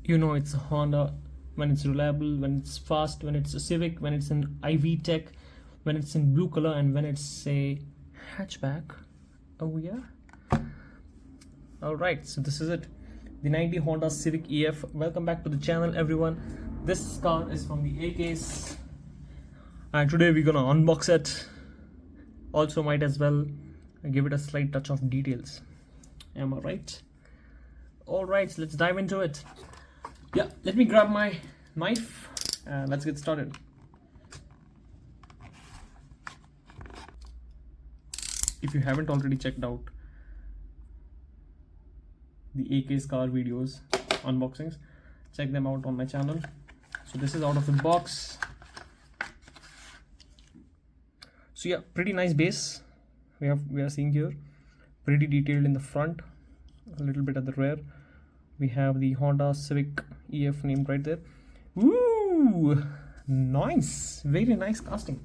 You know it's a Honda when it's reliable, when it's fast, when it's a Civic, when it's an IV tech, when it's in blue color, and when it's a hatchback. Oh yeah. Alright, so this is it, the 90 Honda Civic EF. Welcome back to the channel, everyone. This car is from the A case, and today we're gonna unbox it. Also might as well give it a slight touch of details. Am I right? Alright, so let's dive into it. Yeah, let me grab my knife and let's get started. If you haven't already checked out the A case car videos, unboxings, check them out on my channel. So this is out of the box. So yeah, pretty nice base we are seeing here, pretty detailed in the front, a little bit at the rear. We have the Honda Civic EF named right there. Ooh, nice, very nice casting.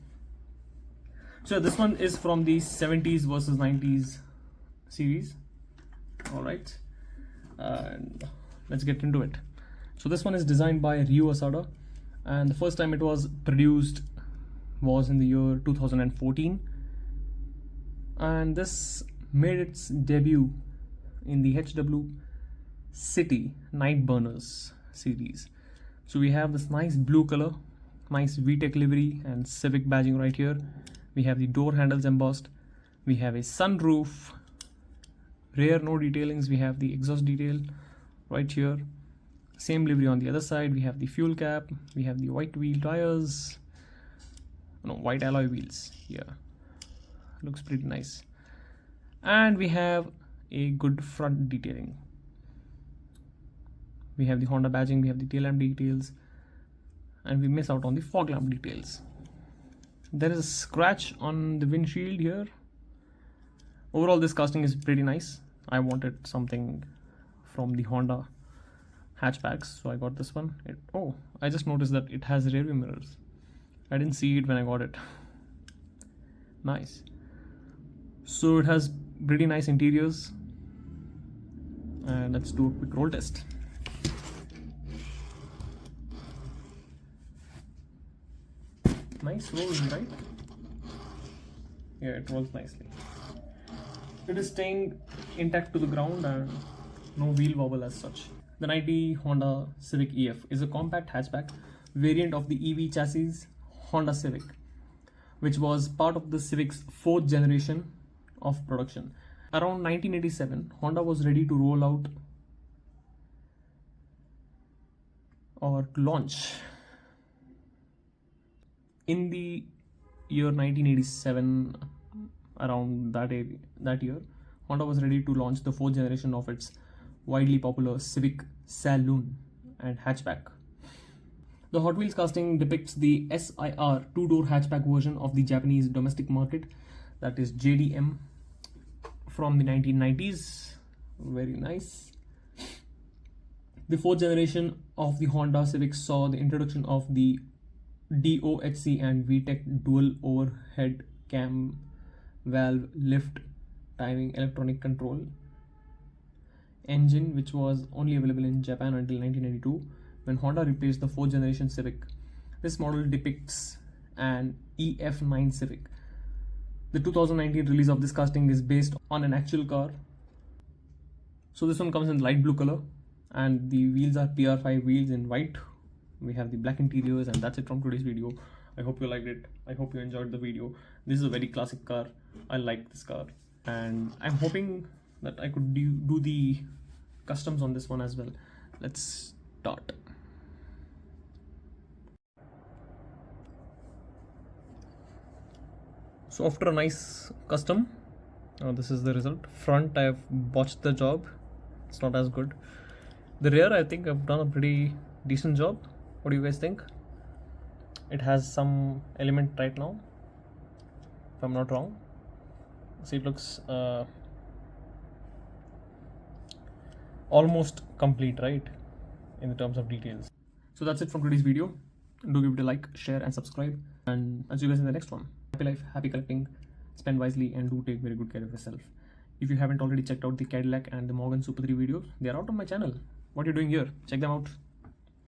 So this one is from the 70s versus 90s series. All right, and let's get into it. So this one is designed by Ryo Asada, and the first time it was produced was in the year 2014, and this made its debut in the HW City Night Burners series. So we have this nice blue color, nice VTEC livery and Civic badging right here. We have the door handles embossed. We have a sunroof. Rear no detailings. We have the exhaust detail right here. Same livery on the other side. We have the fuel cap. We have the white wheel tires. No, white alloy wheels. Yeah, looks pretty nice. And we have a good front detailing. We have the Honda badging. We have the tail lamp details, and we miss out on the fog lamp details. There is a scratch on the windshield here. Overall, this casting is pretty nice. I wanted something from the Honda hatchbacks, so I got this one. Oh, I just noticed that it has rear view mirrors. I didn't see it when I got it. Nice. So it has pretty nice interiors, and let's do a quick roll test. Nice rolling, right? Yeah, it rolls nicely. It is staying intact to the ground and no wheel wobble as such. The 90 Honda Civic EF is a compact hatchback variant of the EV chassis Honda Civic, which was part of the Civic's fourth generation of production. Around 1987, Honda was ready to roll out or to launch. In the year 1987, around that year, Honda was ready to launch the fourth generation of its widely popular Civic Saloon and hatchback. The Hot Wheels casting depicts the SIR two-door hatchback version of the Japanese domestic market, that is JDM, from the 1990s. Very nice. The fourth generation of the Honda Civic saw the introduction of the DOHC and VTEC dual overhead cam valve lift timing electronic control engine, which was only available in Japan until 1992 when Honda replaced the fourth generation Civic. This model depicts an EF9 Civic. The 2019 release of this casting is based on an actual car. So this one comes in light blue color, and the wheels are PR5 wheels in white. We have the black interiors, and that's it from today's video. I hope you liked it. I hope you enjoyed the video. This is a very classic car. I like this car, and I'm hoping that I could do the customs on this one as well. Let's start. So after a nice custom, this is the result. Front, I've botched the job. It's not as good. The rear, I think I've done a pretty decent job. What do you guys think? It has some element right now, if I'm not wrong. See, it looks almost complete, right, in the terms of details. So that's it from today's video. Do give it a like, share and subscribe, and I'll see you guys in the next one. Happy life, happy collecting, spend wisely, and do take very good care of yourself. If you haven't already checked out the Cadillac and the Morgan Super 3 videos, they are out on my channel. What are you doing here? Check them out.